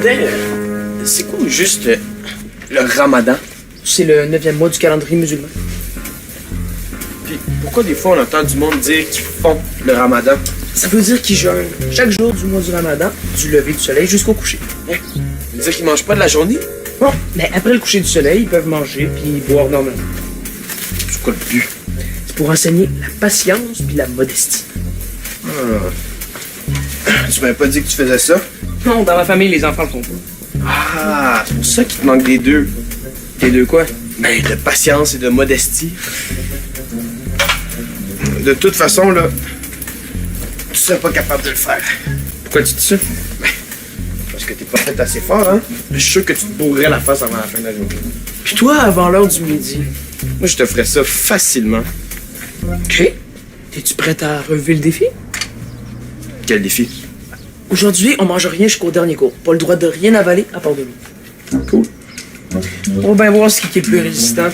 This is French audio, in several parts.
demandais, c'est quoi juste le ramadan? C'est le 9e mois du calendrier musulman. Puis pourquoi des fois on entend du monde dire qu'ils font le ramadan? Ça veut dire qu'ils jeûnent chaque jour du mois du ramadan, du lever du soleil jusqu'au coucher. Hein? Ça veut dire qu'ils mangent pas de la journée? Bon, mais après le coucher du soleil, ils peuvent manger puis boire normalement. C'est quoi le but? C'est pour enseigner la patience puis la modestie. Tu m'avais pas dit que tu faisais ça? Non, dans ma famille, les enfants le font pas. Ah, c'est pour ça qu'il te manque des deux. Les deux quoi? Ben, de patience et de modestie. De toute façon, là, tu serais pas capable de le faire. Pourquoi tu dis ça? Parce que t'es pas fait assez fort, hein? Je suis sûr que tu te bourrerais la face avant la fin de la journée. Puis toi, avant l'heure du midi. Moi, je te ferais ça facilement. OK. Es-tu prête à relever le défi? Quel défi? Aujourd'hui, on mange rien jusqu'au dernier cours. Pas le droit de rien avaler à part de l'eau. Cool. On va bien voir ce qui est le plus résistant.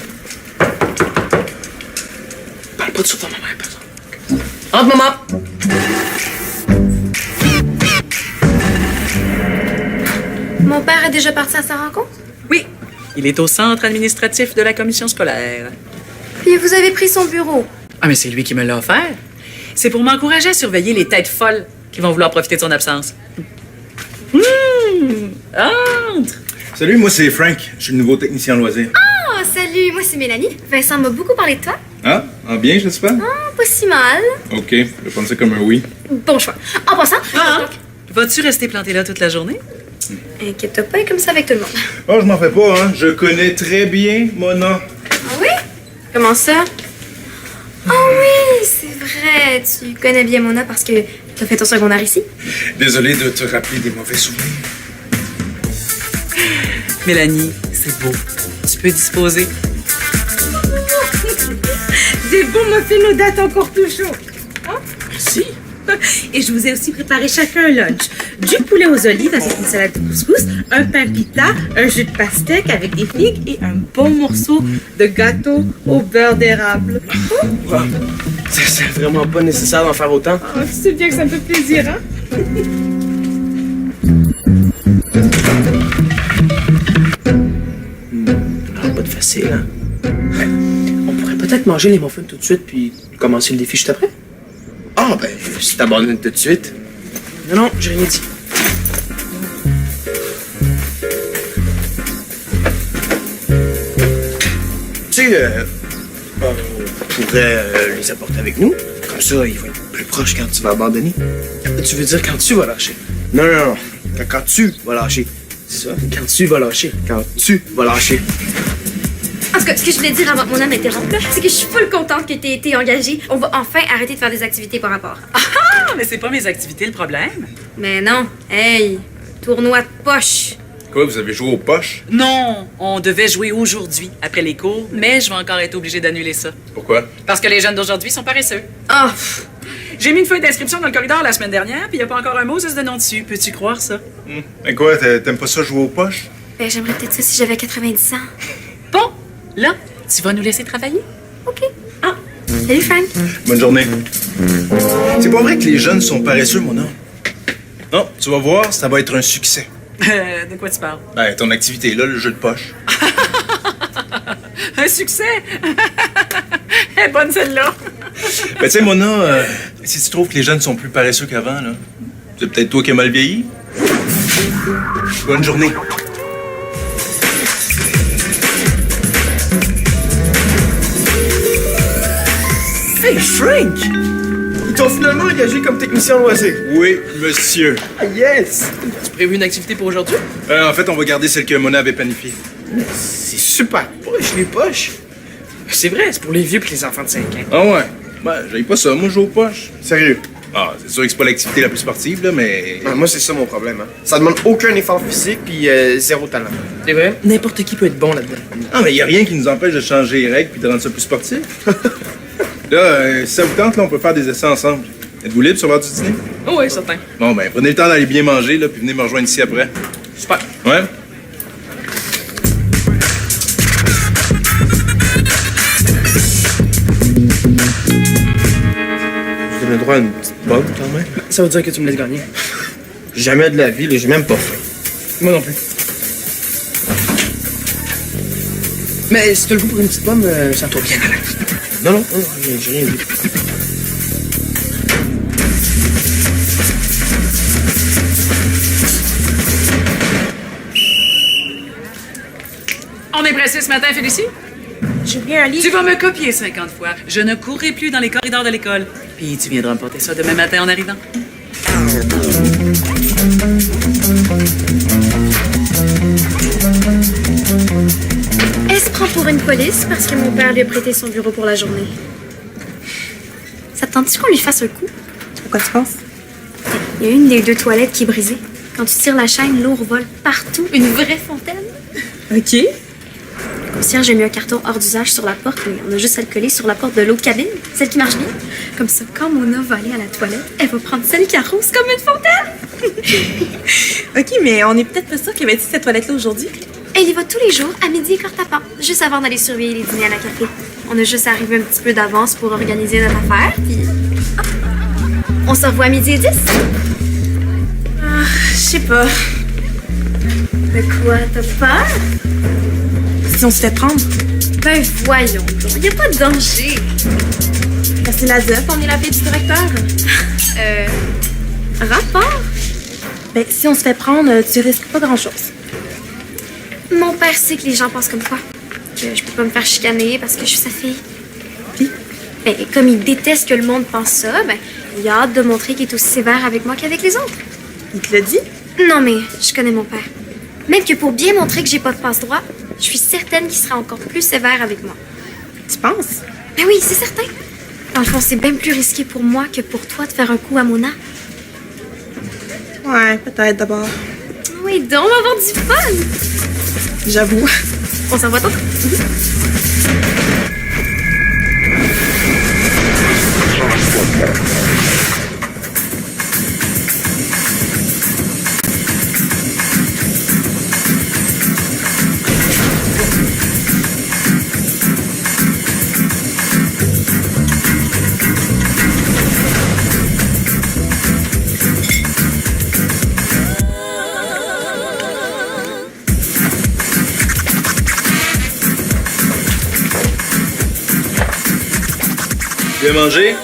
Parle pas de ça à ma mère, par exemple. Entre, maman! Mon père est déjà parti à sa rencontre? Oui, il est au centre administratif de la commission scolaire. Puis vous avez pris son bureau. Ah, mais c'est lui qui me l'a offert. C'est pour m'encourager à surveiller les têtes folles qui vont vouloir profiter de son absence. Entre! Salut, moi c'est Frank. Je suis le nouveau technicien loisir. Oh, salut, moi c'est Mélanie. Vincent m'a beaucoup parlé de toi. Ah, bien, j'espère? Ah, pas si mal. Ok, je vais prendre ça comme un oui. Bon choix. En passant, Vas-tu rester planté là toute la journée? inquiète-toi pas, comme ça avec tout le monde. Oh, je m'en fais pas, hein. Je connais très bien Mona. Ah oui? Comment ça? Ah oui, c'est vrai. Tu connais bien Mona parce que t'as fait ton secondaire ici. Désolé de te rappeler des mauvais souvenirs. Mélanie, c'est beau. Tu peux disposer. Des bons muffins aux dates encore plus chauds. Merci. Et je vous ai aussi préparé chacun un lunch. Du poulet aux olives avec une salade de couscous, un pain pita, un jus de pastèque avec des figues et un bon morceau de gâteau au beurre d'érable. C'est vraiment pas nécessaire d'en faire autant. Oh, tu sais bien que ça me fait plaisir, hein? Pas de facile, hein? On pourrait peut-être manger les muffins tout de suite puis commencer le défi juste après. Ah, ben, si t'abandonnes tout de suite. Non, j'ai rien dit. Tu sais, on pourrait les apporter avec nous. Comme ça, ils vont être plus proches quand tu vas abandonner. Tu veux dire quand tu vas lâcher? Non. Quand tu vas lâcher. C'est ça? Quand tu vas lâcher. Quand tu vas lâcher. En tout cas, ce que je voulais dire avant que mon âme m'interrompe, là, c'est que je suis full contente que t'aies été engagée. On va enfin arrêter de faire des activités par rapport. Ah, mais c'est pas mes activités le problème. Mais non, hey, tournoi de poche. Quoi, vous avez joué aux poches? Non, on devait jouer aujourd'hui, après les cours, mais je vais encore être obligée d'annuler ça. Pourquoi? Parce que les jeunes d'aujourd'hui sont paresseux. Ah, J'ai mis une feuille d'inscription dans le corridor la semaine dernière, puis il n'y a pas encore un mot de nom dessus. Peux-tu croire ça? Mais quoi, t'aimes pas ça jouer aux poches? ben j'aimerais peut-être ça si j'avais 90 ans. Bon, là, tu vas nous laisser travailler? OK. Ah, salut Frank. Bonne journée. C'est pas vrai que les jeunes sont paresseux, Mona? Non, tu vas voir, ça va être un succès. De quoi tu parles? Ben, ton activité là, le jeu de poche. Un succès! Elle est bonne celle-là! Ben, tu sais, Mona, si tu trouves que les jeunes sont plus paresseux qu'avant, là, c'est peut-être toi qui as mal vieilli. Bonne journée. Hey, Frank! Ils t'ont finalement engagé comme technicien loisir. Oui, monsieur. Ah, yes! Tu prévu une activité pour aujourd'hui? En fait, on va garder celle que Mona avait planifiée. C'est super poche, les poches. C'est vrai, c'est pour les vieux et les enfants de 5 ans. Ah ouais? Ben, j'aille pas ça, moi je joue aux poches. Sérieux. Ah, c'est sûr que c'est pas l'activité la plus sportive, là, mais... Ah, moi, c'est ça mon problème. Hein. Ça demande aucun effort physique puis zéro talent. C'est vrai? N'importe qui peut être bon là-dedans. Ah, mais y a rien qui nous empêche de changer les règles puis de rendre ça plus sportif. Là, si ça vous tente, là, on peut faire des essais ensemble. Êtes-vous libre sur l'heure du dîner? Oh oui, certain. Bon, ben, prenez le temps d'aller bien manger, là, puis venez me rejoindre ici après. Super. Ouais? Je donne le droit à une petite bob quand même. Ça veut dire que tu me laisses gagner. Jamais de la vie, là, j'ai même pas faim. Moi non plus. Mais si t'as le goût pour une petite pomme, sens-toi bien à l'aise. Non, non, non, j'ai rien vu. On est pressé ce matin, Félicie? J'ai oublié un livre. Tu vas me copier 50 fois. Je ne courrai plus dans les corridors de l'école. Puis tu viendras me porter ça demain matin en arrivant. Elle se prend pour une police parce que mon père lui a prêté son bureau pour la journée. Ça te tente-tu qu'on lui fasse un coup? Pourquoi tu penses? Il y a une des deux toilettes qui est brisée. Quand tu tires la chaîne, l'eau revole partout. Une vraie fontaine. OK. Le concierge a mis un carton hors d'usage sur la porte, mais on a juste à le coller sur la porte de l'autre cabine, celle qui marche bien. Comme ça, quand Mona va aller à la toilette, elle va prendre celle qui arrose comme une fontaine. OK, mais on est peut-être pas sûr qu'elle va être cette toilette-là aujourd'hui. Elle y va tous les jours, à midi et quart tapant, juste avant d'aller surveiller les dîners à la café. On a juste arrivé un petit peu d'avance pour organiser notre affaire, puis... hop. On se revoit à midi et 10. Je sais pas. De quoi, t'as peur? Si on se fait prendre, Ben voyons, il n'y a pas de danger. c'est la ZEP, on est la fille du directeur. Rapport? Ben, si on se fait prendre, tu risques pas grand-chose. Mon père sait que les gens pensent comme quoi. Que je peux pas me faire chicaner parce que je suis sa fille. Puis? Ben, comme il déteste que le monde pense ça, ben, il a hâte de montrer qu'il est aussi sévère avec moi qu'avec les autres. Il te l'a dit? Non, mais je connais mon père. Même que pour bien montrer que j'ai pas de passe-droit, je suis certaine qu'il sera encore plus sévère avec moi. Tu penses? Ben oui, c'est certain. Dans le fond, c'est bien plus risqué pour moi que pour toi de faire un coup à Mona. Ouais, peut-être d'abord. Oui, donc, on va avoir du fun! J'avoue. On s'en va tantôt. Tu veux manger?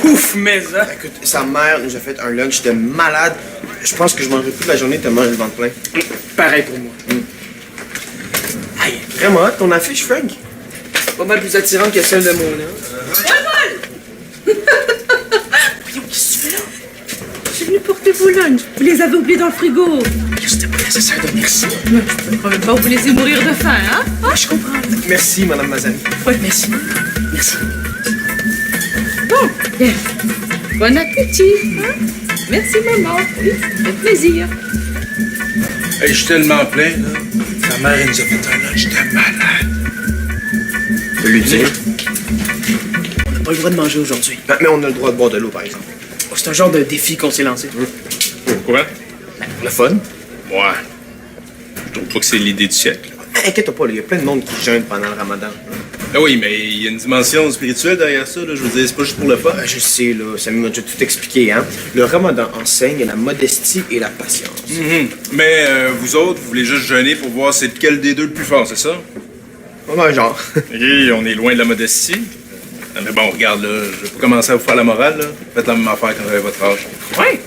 Ouf, mais ça. Écoute, sa mère nous a fait un lunch de malade. Je pense que je mangerai toute la journée tellement j'ai le ventre plein. Pareil pour moi. Hey, vraiment hot, ton affiche, Frank? Pas mal plus attirante que celle de Mona. Voyons, qu'est-ce que tu fais là? Je suis venue porter vos lunchs. Vous les avez oubliés dans le frigo. C'était pas nécessaire de dire ça. Je peux pas vous laisser mourir de faim, hein? Ah, je comprends. Merci, Madame Mazani. Ouais, merci. Merci. Bon, bien. Bon appétit, hein? Merci, maman. Oui, ça fait plaisir. Hey, je suis tellement plein, là. Ta mère, elle nous a fait un lunch de malade. Je peux lui dire. On n'a pas le droit de manger aujourd'hui. Mais on a le droit de boire de l'eau, par exemple. Oh, c'est un genre de défi qu'on s'est lancé. Pourquoi? Pour le fun. Ouais. Je trouve pas que c'est l'idée du siècle. Inquiète pas, il y a plein de monde qui jeûne pendant le ramadan. Ah oui, mais il y a une dimension spirituelle derrière ça, là. Je veux dire, c'est pas juste pour le fun. Je sais, là, ça m'a déjà tout expliqué, hein. Le ramadan enseigne la modestie et la patience. Mais vous autres, vous voulez juste jeûner pour voir c'est lequel des deux le plus fort, c'est ça? Ouais, genre. Et on est loin de la modestie. Ah, mais bon, regarde, là, je vais pas commencer à vous faire la morale, là. Faites la même affaire quand vous avez votre âge. Ouais.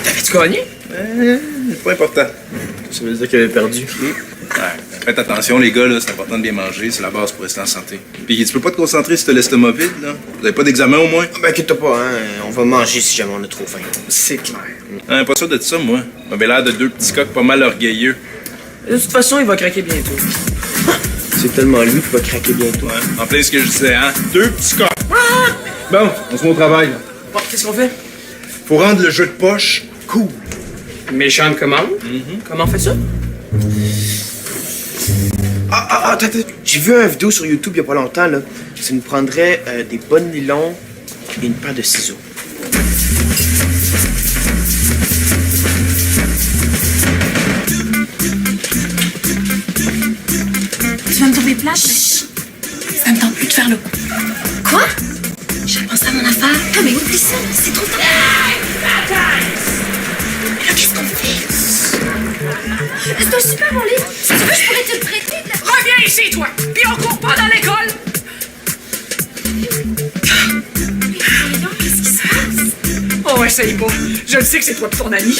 T'avais-tu gagné? C'est pas important. Ça veut dire qu'il avait perdu. Ouais. Faites attention, les gars, là, c'est important de bien manger, c'est la base pour rester en santé. Puis tu peux pas te concentrer si t'as l'estomac vide, là. Vous avez pas d'examen au moins? Ben, inquiète pas, hein. On va manger si jamais on a trop faim. C'est clair. Hein, pas sûr de ça, moi. On avait l'air de deux petits coqs pas mal orgueilleux. De toute façon, il va craquer bientôt. C'est tellement lui qui va craquer bientôt. Ouais. En plein ce que je disais, hein? Deux petits coqs. Bon, on se met au travail. Bon, qu'est-ce qu'on fait? Faut rendre le jeu de poche cool. Méchante commande. Comment on fait ça? Attends. J'ai vu une vidéo sur YouTube il y a pas longtemps, là. Ça nous prendrait des bonnes nylons et une paire de ciseaux. Tu vas me tomber plate? Ça me tente plus de faire le coup. Quoi? Je pense à mon affaire. Ah, mais oublie ça, c'est trop tard. Mais là, qu'est-ce qu'on fait? C'est un super bon livre. Si tu veux, je pourrais te le prêter. Reviens ici, toi! Puis on court pas dans l'école! Qu'est-ce qui se passe? Oh, essaye pas. Je le sais que c'est toi et ton ami.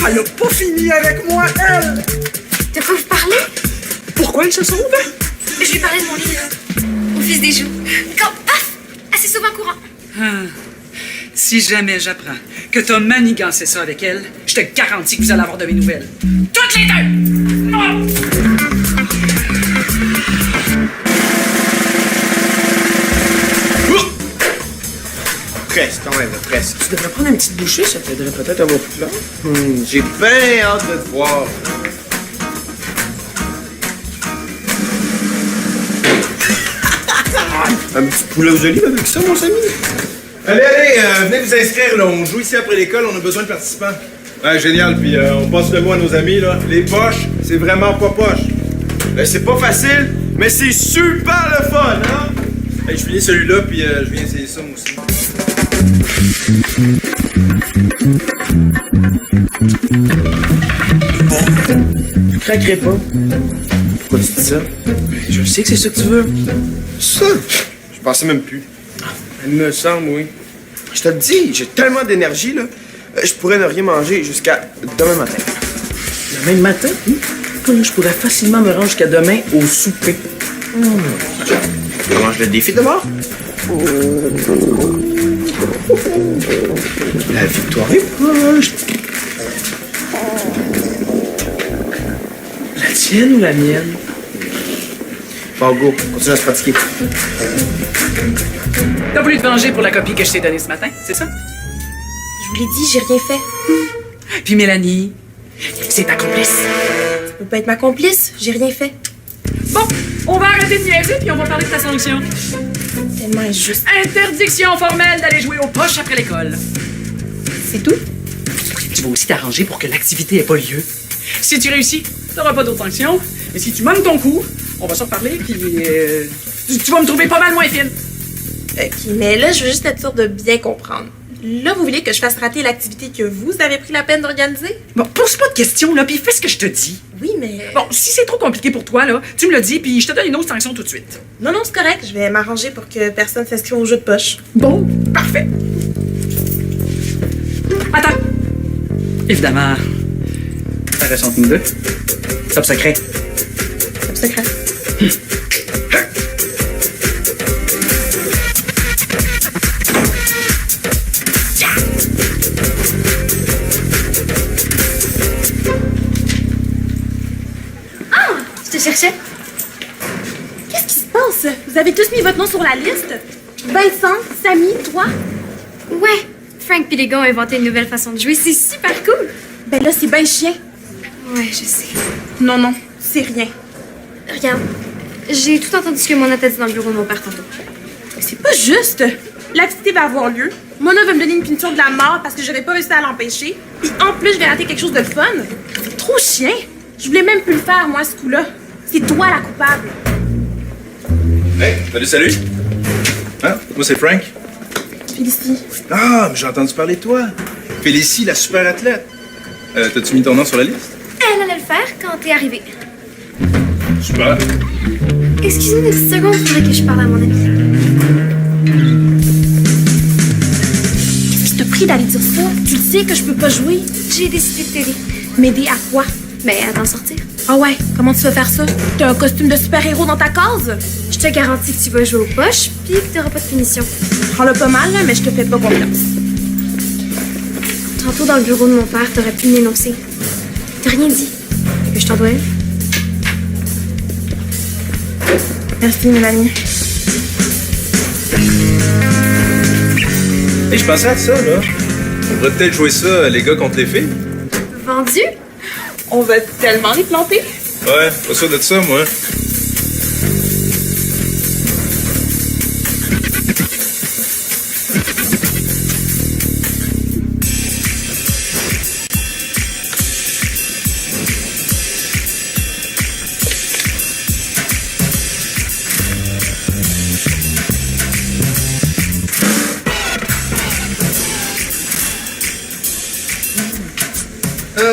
Elle a pas fini avec moi, elle! De quoi vous parlez? Pourquoi elle se sauve? Je lui parlais de mon livre. Au fils des joues. Quand, paf! Assez souvent courant. Ah. Si jamais j'apprends que t'as manigancé ça avec elle, je te garantis que vous allez avoir de mes nouvelles. Toutes les deux! Oh! Presque, quand même, presque. Tu devrais prendre une petite bouchée, ça t'aiderait peut-être à avoir plus clair. J'ai bien hâte de te voir. Un petit poulet aux olives avec ça, mon ami? Allez, venez vous inscrire, là. On joue ici après l'école, on a besoin de participants. Ouais, génial, puis on passe le mot à nos amis, là. Les poches, c'est vraiment pas poche. Ben, c'est pas facile, mais c'est super le fun, hein? Hey, je finis celui-là, puis je viens essayer ça, moi aussi. Je craquerai pas. Pourquoi tu dis ça? Je sais que c'est ça que tu veux. Ça? Je pensais même plus. Il me semble, oui. Je te le dis, j'ai tellement d'énergie, là. Je pourrais ne rien manger jusqu'à demain matin. Demain matin, moi, là, je pourrais facilement me rendre jusqu'à demain au souper. Je mange le défi demain. La victoire est proche. La tienne ou la mienne? Bon, go, continue à se pratiquer. T'as voulu te venger pour la copie que je t'ai donnée ce matin, c'est ça? Je vous l'ai dit, j'ai rien fait. Puis Mélanie, c'est ta complice. Ça peut pas être ma complice, j'ai rien fait. Bon, on va arrêter de niaiser puis on va parler de ta sanction. Tellement injuste. Interdiction formelle d'aller jouer aux poches après l'école. C'est tout? Tu vas aussi t'arranger pour que l'activité ait pas lieu. Si tu réussis, t'auras pas d'autres sanctions. Mais si tu manques ton coup, on va s'en reparler puis tu vas me trouver pas mal moins fine. Ok, mais là, je veux juste être sûre de bien comprendre. Là, vous voulez que je fasse rater l'activité que vous avez pris la peine d'organiser? Bon, pose pas de questions, là, puis fais ce que je te dis. Oui, mais... Bon, si c'est trop compliqué pour toi, là, tu me le dis, puis je te donne une autre sanction tout de suite. Non, c'est correct. Je vais m'arranger pour que personne s'inscrive au jeu de poche. Bon, parfait. Attends. Évidemment, ça reste entre nous deux. Top secret. Top secret. Je te cherchais. Qu'est-ce qui se passe? Vous avez tous mis votre nom sur la liste? Vincent, Samy, toi? Ouais, Frank pis les gars ont inventé une nouvelle façon de jouer, c'est super cool. Ben là, c'est ben chien. Ouais, je sais. Non, c'est rien. Regarde, j'ai tout entendu ce que Mona t'a dit dans le bureau de mon père tantôt. C'est pas juste. L'activité va avoir lieu. Mona va me donner une punition de la mort parce que j'aurais pas réussi à l'empêcher. Puis en plus, je vais rater quelque chose de fun. C'est trop chien. Je voulais même plus le faire, moi, ce coup-là. C'est toi la coupable. Hey, salut. Hein? Moi, c'est Frank. Félicie. Ah, mais j'ai entendu parler de toi. Félicie, la super athlète. T'as-tu mis ton nom sur la liste? Elle allait le faire quand t'es arrivé. Super. Excusez-moi une petite seconde, faudrait que je parle à mon ami. Qu'est-ce qui t'a pris d'aller dire ça? Tu le sais que je peux pas jouer. J'ai décidé de t'aider. M'aider à quoi? Ben, à t'en sortir. Ah ouais, comment tu vas faire ça? T'as un costume de super-héros dans ta case? Je te garantis que tu vas jouer aux poches, puis que t'auras pas de punition. Prends-le pas mal, là, mais je te fais pas confiance. Tantôt, dans le bureau de mon père, t'aurais pu m'énoncer. T'as rien dit. Que je t'en dois une. Merci, Mélanie. Hey, je pensais à ça, là. On pourrait peut-être jouer ça, les gars contre les filles. Vendu? On va tellement les planter. Ouais, pas sûr de ça, moi.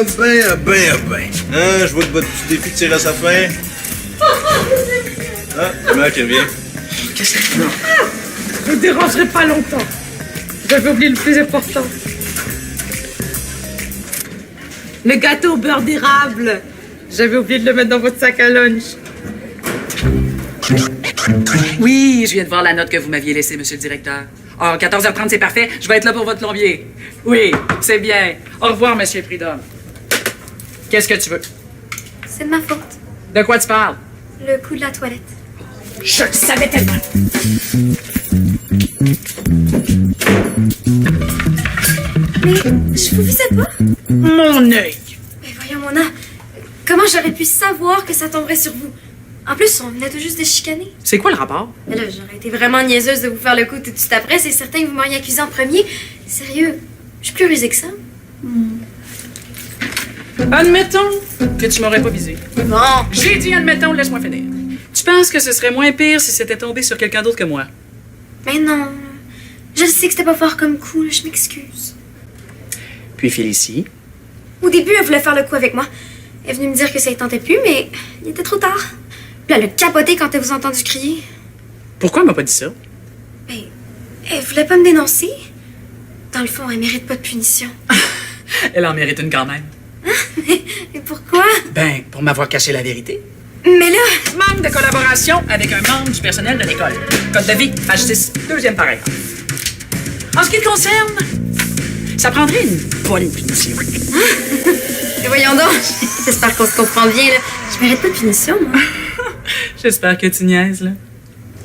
Hein, je vois que votre petit défi tire à sa fin. Ah, comment qui revient? Qu'est-ce que c'est? Je vous dérangerai pas longtemps. J'avais oublié le plus important. Le gâteau au beurre d'érable. J'avais oublié de le mettre dans votre sac à lunch. Oui, je viens de voir la note que vous m'aviez laissée, monsieur le directeur. Ah, 14h30, c'est parfait. Je vais être là pour votre plombier. Oui, c'est bien. Au revoir, monsieur Prudhomme. Qu'est-ce que tu veux? C'est de ma faute. De quoi tu parles? Le coup de la toilette. Je le savais tellement. Mais je vous visais pas. Mon œil. Mais voyons, Mona, comment j'aurais pu savoir que ça tomberait sur vous? En plus, on venait tout juste de chicaner. C'est quoi le rapport? Mais là, j'aurais été vraiment niaiseuse de vous faire le coup tout de suite après. C'est certain que vous m'auriez accusé en premier. Sérieux, je suis plus rusée que ça. Admettons que tu m'aurais pas visé. Bon, J'ai dit admettons, laisse-moi finir. Tu penses que ce serait moins pire si c'était tombé sur quelqu'un d'autre que moi? mais non. Je sais que c'était pas fort comme coup, là, je m'excuse. Puis Félicie? Au début, elle voulait faire le coup avec moi. Elle est venue me dire que ça ne tentait plus, mais il était trop tard. Puis elle a capoté quand elle vous a entendu crier. Pourquoi elle m'a pas dit ça? Mais elle voulait pas me dénoncer. Dans le fond, elle mérite pas de punition. Elle en mérite une quand même. Mais pourquoi? Ben, pour m'avoir caché la vérité. Mais là, Manque de collaboration avec un membre du personnel de l'école. Code de vie, page 6, deuxième paragraphe. En ce qui te concerne, ça prendrait une bonne punition. mais voyons donc. J'espère qu'on se comprend bien, là. Je mérite pas de punition, moi. J'espère que tu niaises, là.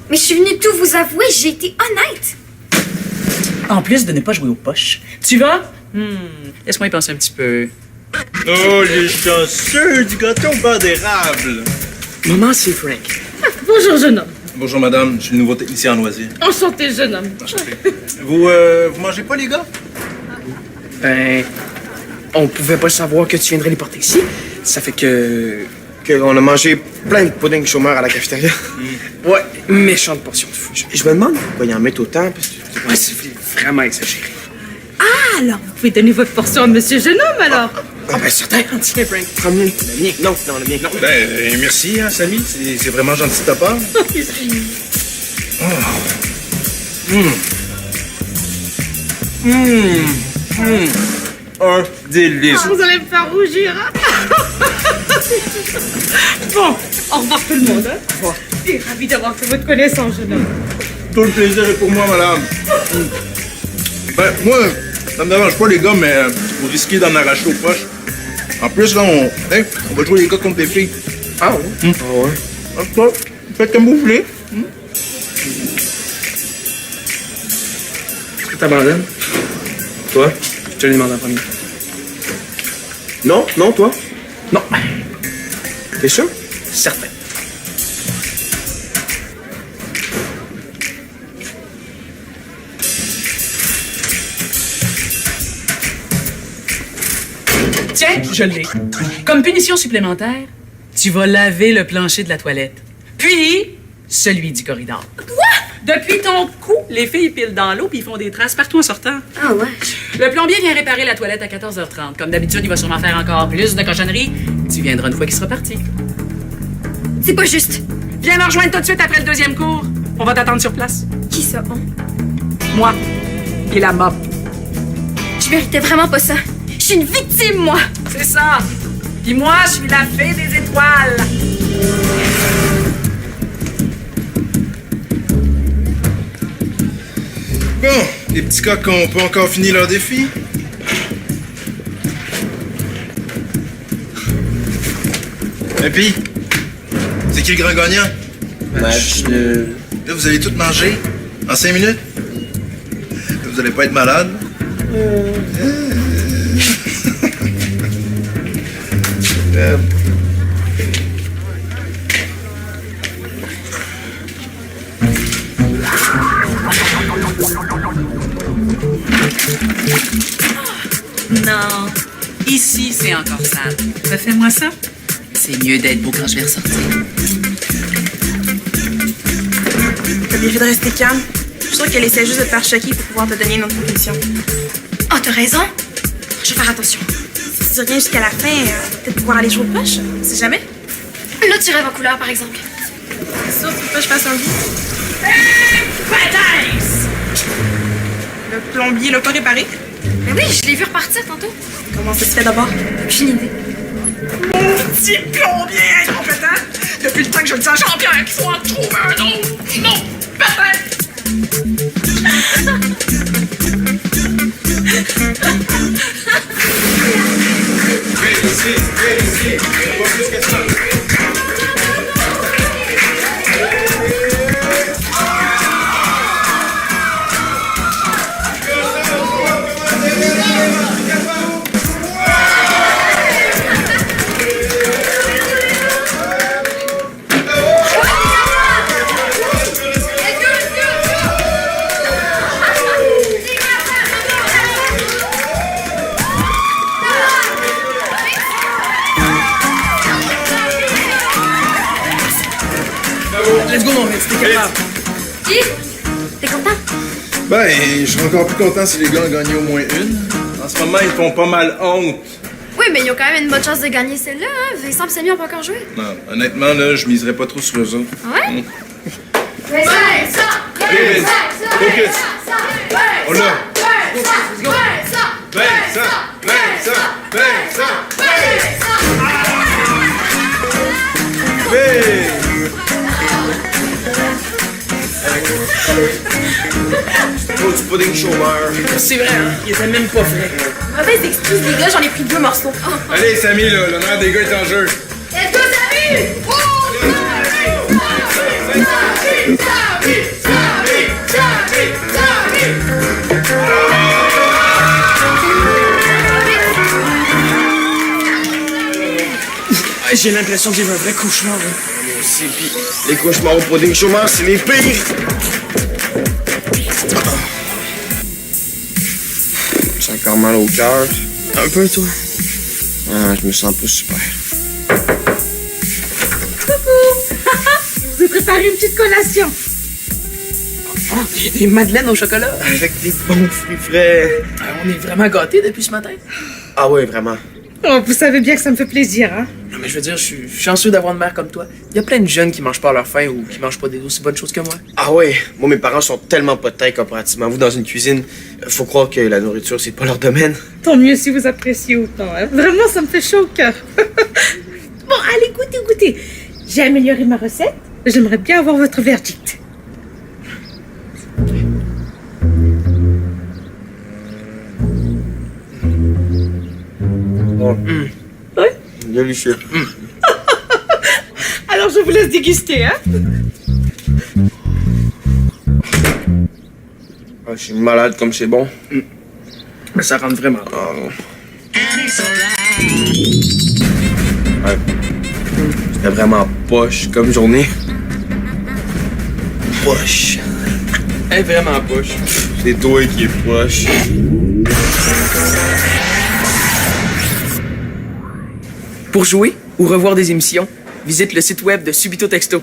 Mais je suis venue tout vous avouer, j'ai été honnête. En plus de ne pas jouer aux poches. Tu vas? Laisse-moi y penser un petit peu. Oh, les chanceux du gâteau au beurre d'érable. Maman, c'est Frank. Bonjour, jeune homme. Bonjour, madame. Je suis le nouveau technicien en loisirs. Enchanté, jeune homme. Vous mangez pas, les gars? Ben, on pouvait pas savoir que tu viendrais les porter ici. Ça fait que... Qu'on a mangé plein de pudding chômeur à la cafétéria. Ouais, méchante portion de fou. Je me demande pourquoi ils en mettent autant, parce que... Ouais, c'est vraiment exagéré. Ah, alors, vous pouvez donner votre portion à monsieur jeune homme, alors. Ah ben, certain. Tiens, Frank. Prends le mien. Le mien. Non, le mien. Non. Ben, merci, hein, Samy. C'est vraiment gentil de ta part. Un délice. Vous allez me faire rougir, hein? Bon, au revoir tout le monde, hein? Au revoir. Je suis ravie d'avoir fait votre connaissance, jeune homme. Tout le plaisir est pour moi, madame. Ben, moi, ça me dérange pas, les gars, mais vous risquez d'en arracher aux poches. En plus, là, on va jouer les gars contre les filles. Ah ouais? Ah ouais? En tout cas, faites comme vous voulez. Est-ce que t'abandonnes? Toi? Je te le demande en premier. Non, toi? Non. T'es sûr? Certain. Tiens, je l'ai. Comme punition supplémentaire, tu vas laver le plancher de la toilette. Puis, celui du corridor. Quoi? Depuis ton cou, les filles pilent dans l'eau puis ils font des traces partout en sortant. Ah ouais. Le plombier vient réparer la toilette à 14h30. Comme d'habitude, il va sûrement faire encore plus de cochonneries. Tu viendras une fois qu'il sera parti. C'est pas juste. Viens me rejoindre tout de suite après le deuxième cours. On va t'attendre sur place. Qui ça, on? Moi et la mop. Je méritais vraiment pas ça. Je suis une victime, moi. C'est ça. Puis moi, je suis la fée des étoiles. Bon, les petits coqs ont pas encore fini leur défi. Et puis, c'est qui le grand gagnant? Match de... Là, vous allez tout manger en 5 minutes? Vous allez pas être malade? Non. Ici, c'est encore sale. Refais-moi ça. C'est mieux d'être beau quand je vais ressortir. T'as bien fait de rester calme. Je suis sûre qu'elle essaie juste de te faire choquer pour pouvoir te donner une autre punition. Oh, t'as raison. Je vais faire attention. C'est dis rien jusqu'à la fin, on va peut-être pouvoir aller jouer aux poches. On sait jamais. Là, tu rêves en couleur, par exemple. C'est sûr, faut pas que je fasse un vide. Le plombier l'a pas réparé. Mais oui, je l'ai vu repartir tantôt. Comment ça se fait d'abord? Aucune idée. Petit plombier incompétent! Depuis le temps que je le dis à Jean-Pierre qu'il faut en trouver un autre! Non! Peut-être! Let's go, mon Vince, t'es capable. Dis, t'es content? Ben, je serais encore plus content si les gars ont gagné au moins une. En ce moment, ils font pas mal honte. Oui, mais ils ont quand même une bonne chance de gagner celle-là, hein? Vincent et Samy n'ont pas encore joué. Non, honnêtement, là, je miserais pas trop sur eux autres. Ouais? Allez, Vince, focus. On l'a. Hey! Oh, du pudding chômeur. C'est vrai, hein? Il était même pas frais. Mauvaise excuse, les gars, j'en ai pris 2 morceaux. Allez, Samy, là, l'honneur des gars est en jeu. Let's go, Samy! J'ai l'impression que j'ai eu un vrai cauchemar. Hein. Moi aussi, pis les cauchemars au pudding chômeur, c'est les pires. J'ai encore mal au cœur. Un peu, toi. Ah, je me sens pas super. Je vous ai préparé une petite collation. Oh, il y a des madeleines au chocolat. Avec des bons fruits frais. On est vraiment gâtés depuis ce matin. Ah ouais, vraiment. Oh, vous savez bien que ça me fait plaisir, hein? Non, mais je veux dire, je suis chanceux d'avoir une mère comme toi. Il y a plein de jeunes qui mangent pas à leur faim ou qui mangent pas des aussi bonnes choses que moi. Ah ouais, moi mes parents sont tellement pas de taille comparativement à vous dans une cuisine. Faut croire que la nourriture c'est pas leur domaine. Tant mieux si vous appréciez autant, hein? Vraiment, ça me fait chaud au cœur. Bon, allez, goûtez. J'ai amélioré ma recette. J'aimerais bien avoir votre verdict. Bon. Ouais. Délicieux. Alors, je vous laisse déguster, hein? Ah, je suis malade comme c'est bon. Mais ça rentre vraiment. Ah non. Ouais. C'était vraiment poche comme journée. Poche. Elle est vraiment poche. C'est toi qui es poche. Pour jouer ou revoir des émissions, visite le site web de Subito Texto.